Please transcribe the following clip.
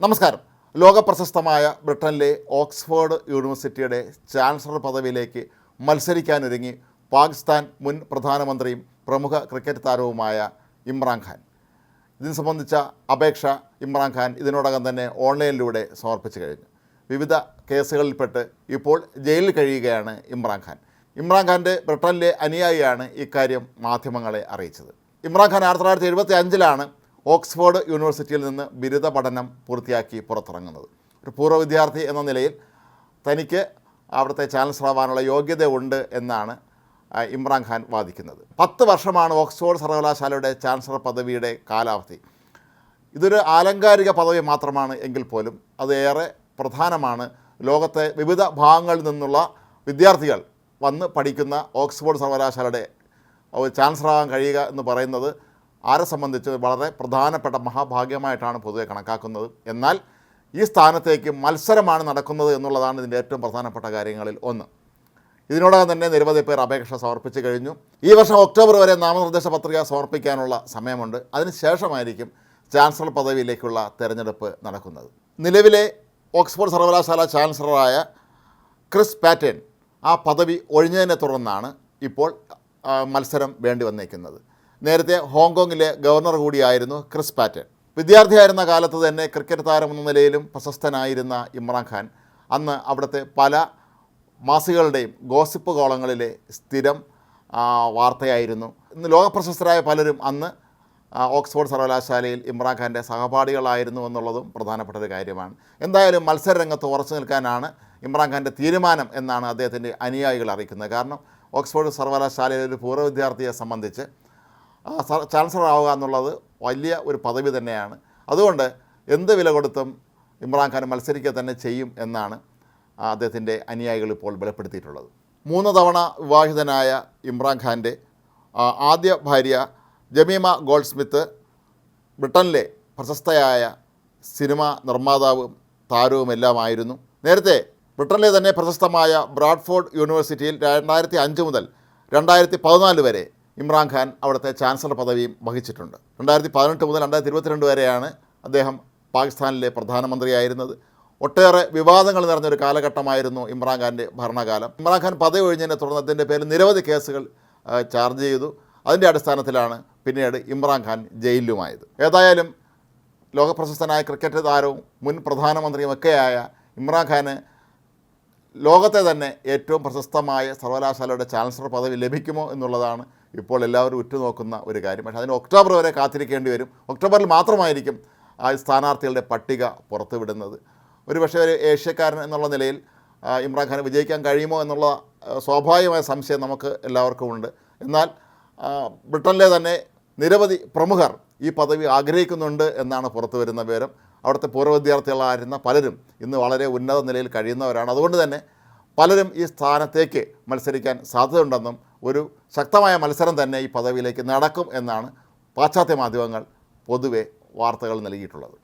നമസ്കാരം. ലോകപ്രശസ്തമായ ബ്രിട്ടനിലെ ഓക്സ്ഫോർഡ് യൂണിവേഴ്സിറ്റിയുടെ ചാൻസലർ പദവിയിലേക്ക് മത്സരിക്കാനൊരുങ്ങി പാകിസ്ഥാൻ മുൻ പ്രധാനമന്ത്രിയും പ്രമുഖ ക്രിക്കറ്റ് താരവുമായ ഇമ്രാൻഖാൻ. ഇതിന് സംബന്ധിച്ച അപേക്ഷ ഇമ്രാൻഖാൻ ഇതിനോടകം തന്നെ ഓൺലൈനിലൂടെ സമർപ്പിച്ചു കഴിഞ്ഞു. വിവിധ കേസുകളിൽപ്പെട്ട് ഇപ്പോൾ ജയിലിൽ കഴിയുകയാണ് ഇമ്രാൻഖാൻ. ഇമ്രാൻഖാൻ്റെ ബ്രിട്ടനിലെ അനുയായിയാണ് ഇക്കാര്യം മാധ്യമങ്ങളെ അറിയിച്ചത്. ഇമ്രാൻഖാൻ 1975 ഓക്സ്ഫോർഡ് യൂണിവേഴ്സിറ്റിയിൽ നിന്ന് ബിരുദ പഠനം പൂർത്തിയാക്കി പുറത്തിറങ്ങുന്നത്. ഒരു പൂർവ്വ വിദ്യാർത്ഥി എന്ന നിലയിൽ തനിക്ക് അവിടുത്തെ ചാൻസലർ ആവാനുള്ള യോഗ്യത ഉണ്ട് എന്നാണ് ഇമ്രാൻഖാൻ വാദിക്കുന്നത്. 10 വർഷമാണ് ഓക്സ്ഫോർഡ് സർവകലാശാലയുടെ ചാൻസലർ പദവിയുടെ കാലാവധി. ഇതൊരു ആലങ്കാരിക പദവി മാത്രമാണ് എങ്കിൽ പോലും അത് ഏറെ പ്രധാനമാണ്. ലോകത്തെ വിവിധ ഭാഗങ്ങളിൽ നിന്നുള്ള വിദ്യാർത്ഥികൾ വന്ന് പഠിക്കുന്ന ഓക്സ്ഫോർഡ് സർവകലാശാലയുടെ ചാൻസലറാകാൻ കഴിയുക എന്ന് പറയുന്നത് ആരെ സംബന്ധിച്ച് വളരെ പ്രധാനപ്പെട്ട മഹാഭാഗ്യമായിട്ടാണ് പൊതുവെ കണക്കാക്കുന്നത്. എന്നാൽ ഈ സ്ഥാനത്തേക്ക് മത്സരമാണ് നടക്കുന്നത് എന്നുള്ളതാണ് ഇതിൻ്റെ ഏറ്റവും പ്രധാനപ്പെട്ട കാര്യങ്ങളിൽ ഒന്ന്. ഇതിനോടകം തന്നെ നിരവധി പേർ അപേക്ഷ സമർപ്പിച്ചു കഴിഞ്ഞു. ഈ വർഷം ഒക്ടോബർ വരെ നാമനിർദ്ദേശ പത്രിക സമർപ്പിക്കാനുള്ള സമയമുണ്ട്. അതിനുശേഷമായിരിക്കും ചാൻസലർ പദവിയിലേക്കുള്ള തെരഞ്ഞെടുപ്പ് നടക്കുന്നത്. നിലവിലെ ഓക്സ്ഫോർഡ് സർവകലാശാല ചാൻസലറായ ക്രിസ് പാറ്റേൺ ആ പദവി ഒഴിഞ്ഞതിനെ തുടർന്നാണ് ഇപ്പോൾ മത്സരം വേണ്ടി വന്നേക്കുന്നത്. നേരത്തെ ഹോങ്കോങ്ങിലെ ഗവർണർ കൂടിയായിരുന്നു ക്രിസ് പാറ്റേൺ. വിദ്യാർത്ഥിയായിരുന്ന കാലത്ത് തന്നെ ക്രിക്കറ്റ് താരം എന്ന നിലയിലും പ്രശസ്തനായിരുന്ന ഇമ്രാൻഖാൻ അന്ന് അവിടുത്തെ പല മാസികകളുടെയും ഗോസിപ്പ് കോളങ്ങളിലെ സ്ഥിരം വാർത്തയായിരുന്നു. ഇന്ന് ലോകപ്രശസ്തരായ പലരും അന്ന് ഓക്സ്ഫോർഡ് സർവകലാശാലയിൽ ഇമ്രാൻഖാൻ്റെ സഹപാഠികളായിരുന്നു എന്നുള്ളതും പ്രധാനപ്പെട്ട ഒരു കാര്യമാണ്. എന്തായാലും മത്സരരംഗത്ത് ഉറച്ചു നിൽക്കാനാണ് ഇമ്രാൻഖാൻ്റെ തീരുമാനം എന്നാണ് അദ്ദേഹത്തിൻ്റെ അനുയായികൾ അറിയിക്കുന്നത്. കാരണം ഓക്സ്ഫോർഡ് സർവകലാശാലയിലെ ഒരു പൂർവ്വ വിദ്യാർത്ഥിയെ സംബന്ധിച്ച് ചാൻസലർ ആവുക എന്നുള്ളത് വലിയ ഒരു പദവി തന്നെയാണ്. അതുകൊണ്ട് എന്ത് വില കൊടുത്തും ഇമ്രാൻഖാൻ മത്സരിക്കുക തന്നെ ചെയ്യും എന്നാണ് അദ്ദേഹത്തിൻ്റെ അനുയായികൾ ഇപ്പോൾ വെളിപ്പെടുത്തിയിട്ടുള്ളത്. 3 തവണ വിവാഹിതനായ ഇമ്രാൻഖാൻ്റെ ആദ്യ ഭാര്യ ജമീമ ഗോൾഡ്സ്മിത്ത് ബ്രിട്ടനിലെ പ്രശസ്തയായ സിനിമ നിർമ്മാതാവും താരവുമെല്ലാമായിരുന്നു. നേരത്തെ ബ്രിട്ടനിലെ തന്നെ പ്രശസ്തമായ ബ്രാഡ്ഫോർഡ് യൂണിവേഴ്സിറ്റിയിൽ 2005 മുതൽ 2014 വരെ ഇമ്രാൻഖാൻ അവിടുത്തെ ചാൻസലർ പദവിയും വഹിച്ചിട്ടുണ്ട്. 2018 മുതൽ 2022 വരെയാണ് അദ്ദേഹം പാകിസ്ഥാനിലെ പ്രധാനമന്ത്രിയായിരുന്നത്. ഒട്ടേറെ വിവാദങ്ങൾ നിറഞ്ഞൊരു കാലഘട്ടമായിരുന്നു ഇമ്രാൻഖാൻ്റെ ഭരണകാലം. ഇമ്രാൻഖാൻ പദവി ഒഴിഞ്ഞതിനെ തുടർന്ന് അതിൻ്റെ പേരിൽ നിരവധി കേസുകൾ ചാർജ് ചെയ്തു. അതിൻ്റെ അടിസ്ഥാനത്തിലാണ് പിന്നീട് ഇമ്രാൻഖാൻ ജയിലിലുമായത്. ഏതായാലും ലോകപ്രശസ്തനായ ക്രിക്കറ്റ് താരവും മുൻ പ്രധാനമന്ത്രിയുമൊക്കെയായ ഇമ്രാൻഖാന് ലോകത്തെ തന്നെ ഏറ്റവും പ്രശസ്തമായ സർവകലാശാലയുടെ ചാൻസലർ പദവി ലഭിക്കുമോ എന്നുള്ളതാണ് ഇപ്പോൾ എല്ലാവരും ഉറ്റുനോക്കുന്ന ഒരു കാര്യം. പക്ഷേ അതിന് ഒക്ടോബർ വരെ കാത്തിരിക്കേണ്ടി വരും. ഒക്ടോബറിൽ മാത്രമായിരിക്കും ആ സ്ഥാനാർത്ഥികളുടെ പട്ടിക പുറത്തുവിടുന്നത്. ഒരുപക്ഷേ ഒരു ഏഷ്യക്കാരൻ എന്നുള്ള നിലയിൽ ഇമ്രാൻഖാന് വിജയിക്കാൻ കഴിയുമോ എന്നുള്ള സ്വാഭാവികമായ സംശയം നമുക്ക് എല്ലാവർക്കും ഉണ്ട്. എന്നാൽ ബ്രിട്ടനിലെ തന്നെ നിരവധി പ്രമുഖർ ഈ പദവി ആഗ്രഹിക്കുന്നുണ്ട് എന്നാണ് പുറത്തു വരുന്ന വിവരം. അവിടുത്തെ പൂർവ്വ വിദ്യാർത്ഥികളായിരുന്ന പലരും ഇന്ന് വളരെ ഉന്നത നിലയിൽ കഴിയുന്നവരാണ്. അതുകൊണ്ട് തന്നെ പലരും ഈ സ്ഥാനത്തേക്ക് മത്സരിക്കാൻ സാധ്യതയുണ്ടെന്നും ഒരു ശക്തമായ മത്സരം തന്നെ ഈ പദവിയിലേക്ക് നടക്കും എന്നാണ് പാശ്ചാത്യ മാധ്യമങ്ങൾ പൊതുവെ വാർത്തകൾ നൽകിയിട്ടുള്ളത്.